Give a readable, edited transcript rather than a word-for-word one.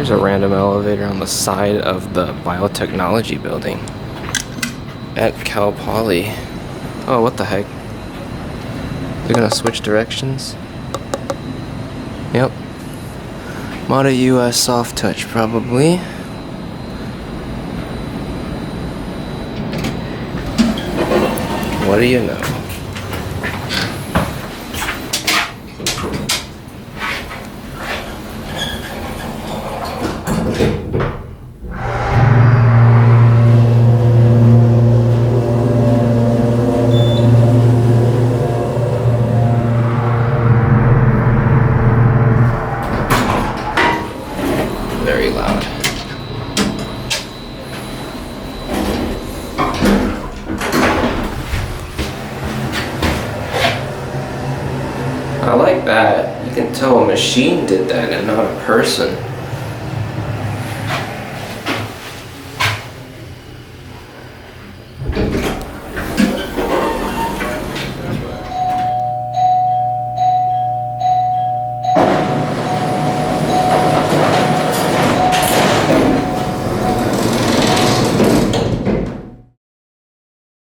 There's a random elevator on the side of the Biotechnology building at Cal Poly. Oh, what the heck? They're gonna switch directions? Yep. Model US SoftTouch, probably. What do you know? Very loud. I like that. You can tell a machine did that and not a person.